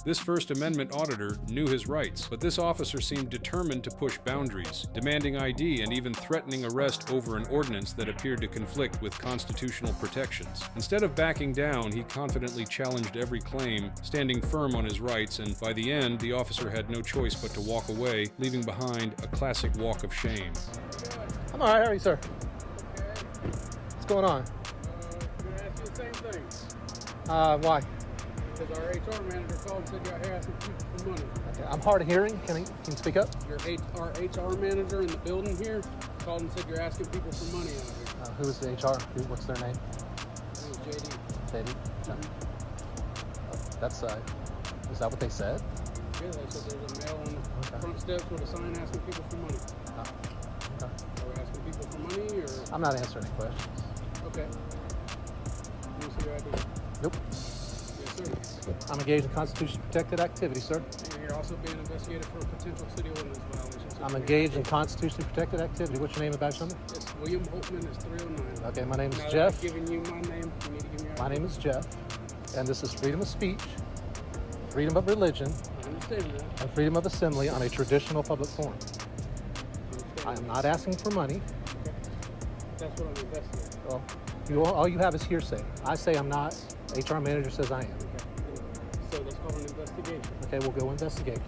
This First Amendment auditor knew his rights, but this officer seemed determined to push boundaries, demanding ID and even threatening arrest over an ordinance that appeared to conflict with constitutional protections. Instead of backing down, he confidently challenged every claim, standing firm on his rights, and by the end, the officer had no choice but to walk away, leaving behind a classic walk of shame. I'm all right. How are you, sir? What's going on? I'm going to ask you the same thing. Why? Because our HR manager called and said you're out here asking people for money. Okay, I'm hard of hearing. Can you speak up? Our HR manager in the building here called and said you're asking people for money out here. Who is the HR? What's their name? It was JD. JD? That's, is that what they said? Yeah, they said there's a male on the front steps with a sign asking people for money. Okay. Are we asking people for money, or? I'm not answering any questions. Okay. Let me see your ID. Nope. Yes, sir. I'm engaged in Constitution-protected activity, sir. And you're also being investigated for a potential city ordinance violation. I'm engaged in constitutionally-protected activity. What's your name and badge number? It's William Holtman. It's 309. Okay, my name is Now Jeff. that I've given you my name, you need to give me your My ID. name is Jeff, and this is freedom of speech, freedom of religion, I understand that. and freedom of assembly on a traditional public forum. I am not asking for money. Okay. That's what I'm investigating. Well, all you have is hearsay. I say I'm not. HR manager says I am. Okay. So that's called an investigation. Okay, we'll go investigate.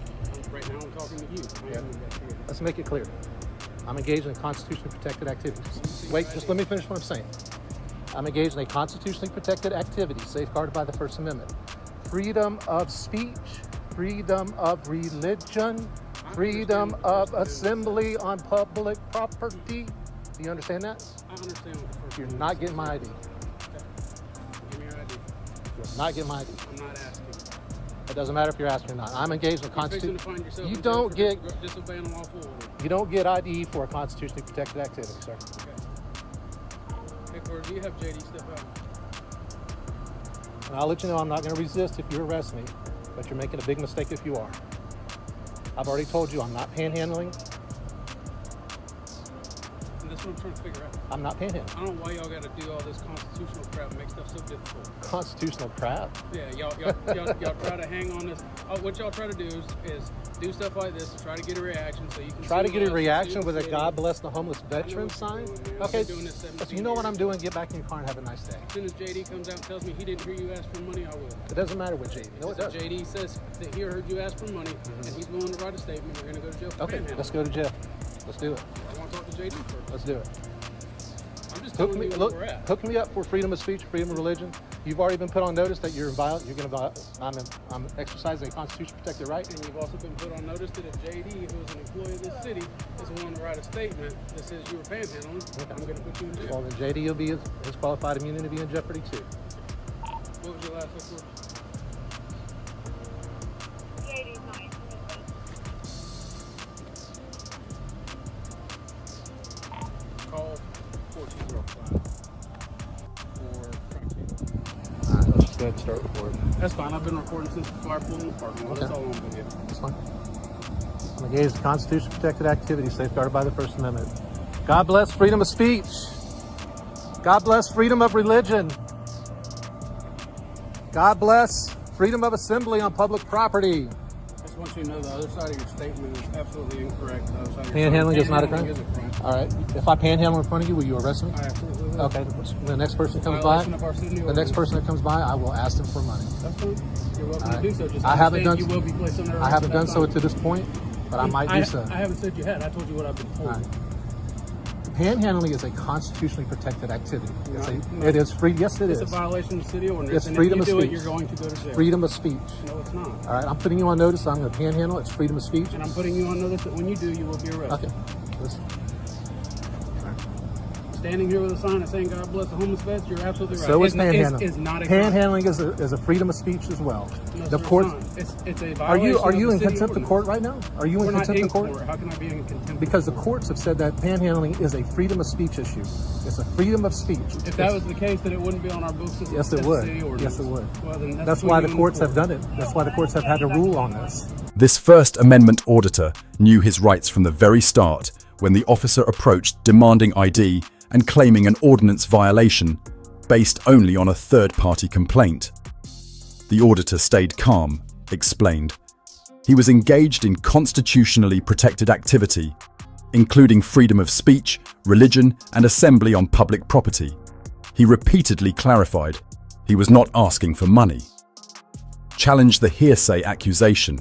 Right now I'm talking to you. I am investigating. Let's make it clear. I'm engaged in constitutionally protected activities. Wait, just let me finish what I'm saying. I'm engaged in a constitutionally protected activity safeguarded by the First Amendment. Freedom of speech, freedom of religion, freedom of assembly on public property. Do you understand that? I understand what the first You're not getting my ID. Okay. Give me your ID. You're not getting my ID. I'm not asking. It doesn't matter if you're asking or not. I'm engaged in You're fixing constitution. to find yourself You in jail don't for get disobeying a lawful order. you don't get ID for a constitutionally protected activity, sir. Okay. Hey, Corey, do you have JD step out? And I'll let you know I'm not going to resist if you arrest me, but you're making a big mistake if you are. I've already told you I'm not panhandling. And that's what I'm trying to figure out. I'm not panhandling. I don't know why y'all got to do all this constitutional crap and make stuff so difficult. Constitutional crap. Yeah, y'all try to hang on this. What y'all try to do is do stuff like this to try to get a reaction so you can Try to see get a us, reaction see with a the God city. bless the homeless I know veteran what you're sign. doing, man. I've Okay, been doing this 17 so you know what I'm years. doing. Get back in your car and have a nice day. As soon as JD comes out and tells me he didn't hear you ask for money, I will. It doesn't matter what JD. No, it If doesn't. JD says that he heard you ask for money and he's willing to write a statement, you're going to go to jail for Okay, panhandling. let's go to jail. Let's do it. I want to talk to JD first. Let's do it. I'm just Hook telling me, you where look, we're at. hook me up for freedom of speech, freedom of religion. You've already been put on notice that you're going to I'm exercising a constitution protected right. And you've also been put on notice that if JD, who is an employee of this city, is willing to write a statement that says you were panhandling, I'm going to put you in jail. Well, then JD will be his qualified immunity to be in jeopardy too. What was your last report? Call 1405 for All right, let's just go ahead and start recording. That's fine. I've been recording since before I pulled in the parking lot. That's Okay. all I'm going to do. That's fine. I'm engaged in constitution protected activity safeguarded by the First Amendment. God bless freedom of speech. God bless freedom of religion. God bless freedom of assembly on public property. I just want you to know the other side of your statement is absolutely incorrect. The other side of your Panhandling is not a Panhandling crime? is a crime. All right. If I panhandle in front of you, will you arrest me? I absolutely will. Okay. The next person comes by. Violation of our city The next ordinance. person that comes by, I will ask them for money. That's fine. You're welcome All to do right. so. Just I haven't understand done- you will be placed under I arrest haven't at done that so time. to this point, but I might do so. I haven't said you had. I told you what I've been told. All right. Panhandling is a constitutionally protected activity. No. It is free. Yes, it It's is. a violation of the city ordinance. It's and freedom if you of do speech. it, you're going to go to jail. Freedom of speech. No, it's not. All right, I'm putting you on notice. I'm going to panhandle. It's freedom of speech. And I'm putting you on notice that when you do, you will be arrested. Okay. Listen. Standing here with a sign that's saying "God bless the homeless vets," you're absolutely right. So is It's- panhandling. It's not a crime. Panhandling is a freedom of speech as well. No, The sir, court. it's a Are you violation of in the city contempt of ordinance. court right now? Are you We're in not contempt in of court? court. How can I be in contempt? Because the of court? courts have said that panhandling is a freedom of speech issue. It's a freedom of speech. If that was the case, then it wouldn't be on our books. As Yes, it as would. city ordinance. Yes, it would. Well, then That's between why you the and courts have court. done it. That's why the courts have had to rule on this. This First Amendment auditor knew his rights from the very start when the officer approached demanding ID and claiming an ordinance violation based only on a third-party complaint. The auditor stayed calm, explained. He was engaged in constitutionally protected activity, including freedom of speech, religion, and assembly on public property. He repeatedly clarified he was not asking for money, challenged the hearsay accusation,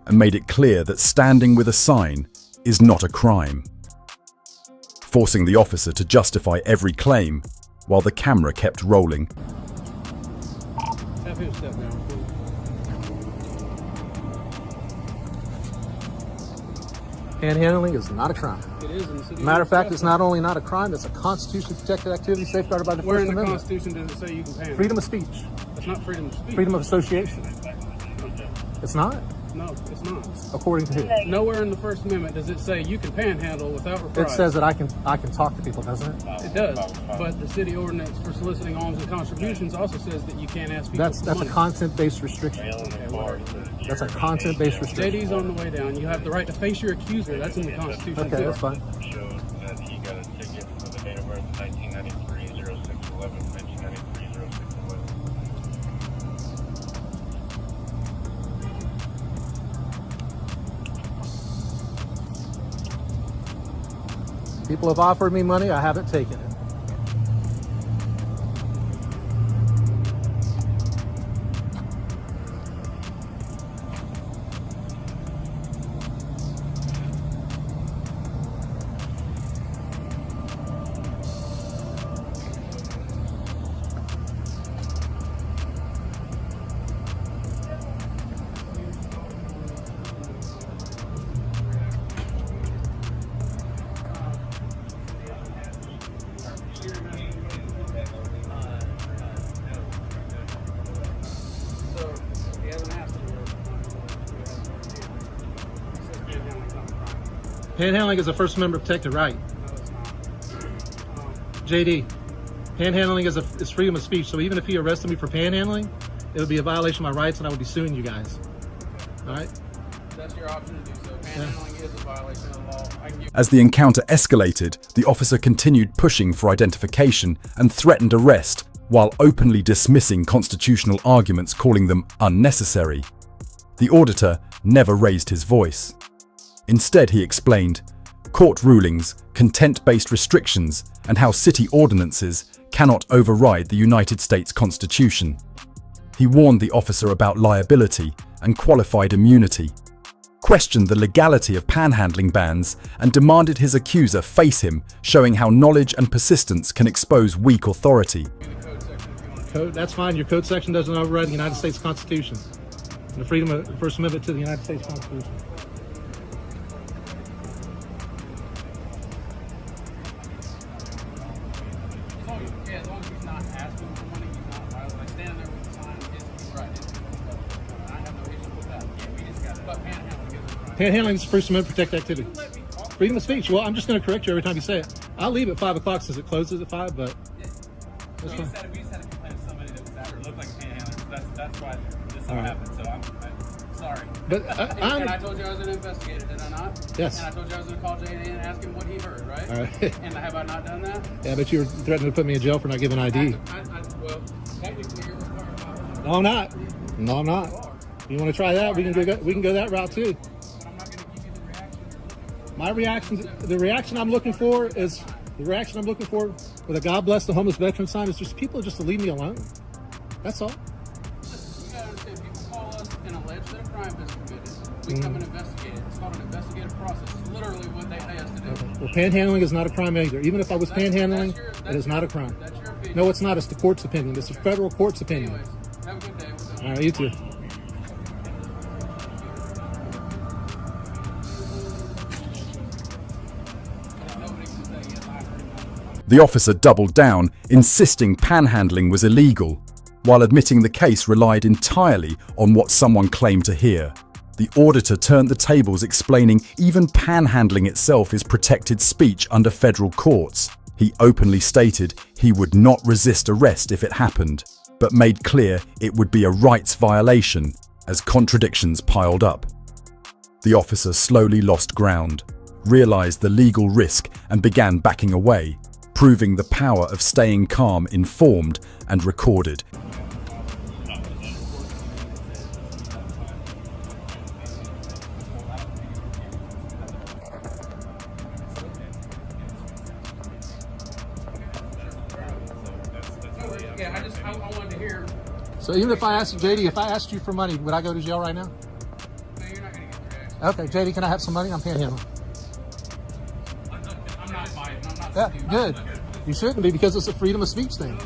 and made it clear that standing with a sign is not a crime, forcing the officer to justify every claim while the camera kept rolling. Have him step down, please. Panhandling is not a crime. It is in the city. Matter of fact, it's not only not a crime, it's a constitutionally protected activity safeguarded by the Where First in the Amendment. Constitution does it say you can panhandle? Freedom of speech, That's not freedom of speech. freedom of association. It's not, No, it's not. according to who? Nowhere in the First Amendment does it say you can panhandle without reprisal. It says that I can talk to people, doesn't it? It does, but the city ordinance for soliciting alms and contributions also says that you can't ask people That's for a money. content-based restriction. That's a content-based restriction. JD's on the way down. You have the right to face your accuser. That's in the Constitution Okay, too. that's fine. Shows that he got a ticket for the date of birth 1993-06-11, 1993-06-11. People have offered me money, I haven't taken it. So he hasn't asked you. He says panhandling's not a crime. Panhandling is a First Amendment protected right. No, it's not. JD, panhandling is freedom of speech. So even if he arrested me for panhandling, it would be a violation of my rights and I would be suing you guys. All right? That's your option to do so. Panhandling is a violation of the law. I can give As the encounter escalated, the officer continued pushing for identification and threatened arrest, while openly dismissing constitutional arguments, calling them unnecessary. The auditor never raised his voice. Instead, he explained court rulings, content-based restrictions, and how city ordinances cannot override the United States Constitution. He warned the officer about liability and qualified immunity, questioned the legality of panhandling bans, and demanded his accuser face him, showing how knowledge and persistence can expose weak authority. the code section if you want to. Code, that's fine. Your code section doesn't override the United States Constitution. The freedom of First Amendment to the United States Constitution. As long as he's not asking for money, he's not violating. Like standing there with the sign is right. I have no issue with that. Yeah, we just got it. But panhandling is a crime. Panhandling is First Amendment protected activity. Let me talk. Freedom of speech. Well, I'm just going to correct you every time you say it. I'll leave at 5 o'clock since it closes at 5, but We just had a complaint of somebody that was out there looked like a panhandler. That's why this all All right. happened. So I'm sorry. but And I told you I was going to investigate it, did I not? Yes. And I told you I was going to call JD and ask him what he heard, right? All right. And have I not done that? Yeah, but you were threatening to put me in jail for not giving ID. Well, technically you're required. No, I'm not. No, I'm not. You want to try that? We can go that route too. But I'm not going to give you the reaction you're looking for. My reaction, the reaction I'm looking for is with a God bless the homeless veteran sign is just people just to leave me alone. That's all. Listen, you got to understand, people call us and allege that a crime has been committed. We come and investigate it. It's called an investigative process. It's literally what they pay us to do. Well, panhandling is not a crime either. Even if I was That's panhandling, your- it is not a crime. That's your opinion. No, it's not. It's the court's opinion. It's the federal court's opinion. Anyways, have a good day. We're done. All right, you too. Nobody can say, yes, I heard that. The officer doubled down, insisting panhandling was illegal, while admitting the case relied entirely on what someone claimed to hear. The auditor turned the tables, explaining even panhandling itself is protected speech under federal courts. He openly stated he would not resist arrest if it happened, but made clear it would be a rights violation as contradictions piled up. The officer slowly lost ground, realized the legal risk and began backing away, proving the power of staying calm, informed and recorded. I wanted to hear. So even if I asked JD, if I asked you for money, would I go to jail right now? No, you're not going to get your Okay, JD, can I have some money? I'm panhandling. I'm not biased. I'm not Yeah, stupid. good. You shouldn't be because it's a freedom of speech thing.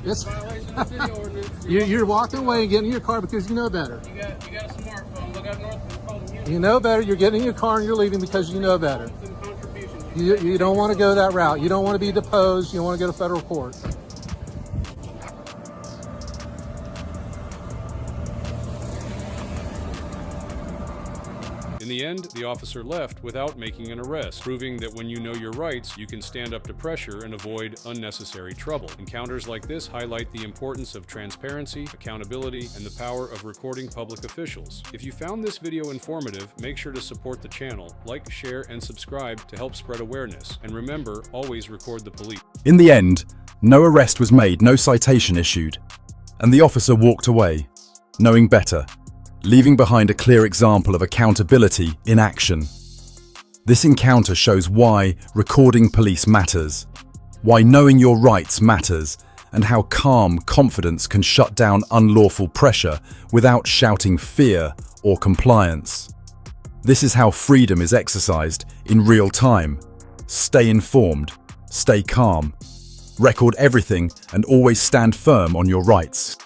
It's Violation of the city ordinance. you're walking away and getting in your car because you know better. You got a smartphone. Look up north. It's called Unity. You know better. You're getting in your car and you're leaving because you know better. And contributions. You don't want to go that route. You don't want to be deposed. You don't want to go to federal court. In the end, the officer left without making an arrest, proving that when you know your rights, you can stand up to pressure and avoid unnecessary trouble. Encounters like this highlight the importance of transparency, accountability, and the power of recording public officials. If you found this video informative, make sure to support the channel, like, share, and subscribe to help spread awareness. And remember, always record the police. In the end, no arrest was made, no citation issued, and the officer walked away, knowing better, leaving behind a clear example of accountability in action. This encounter shows why recording police matters, why knowing your rights matters, and how calm confidence can shut down unlawful pressure without shouting fear or compliance. This is how freedom is exercised in real time. Stay informed, stay calm, record everything, and always stand firm on your rights.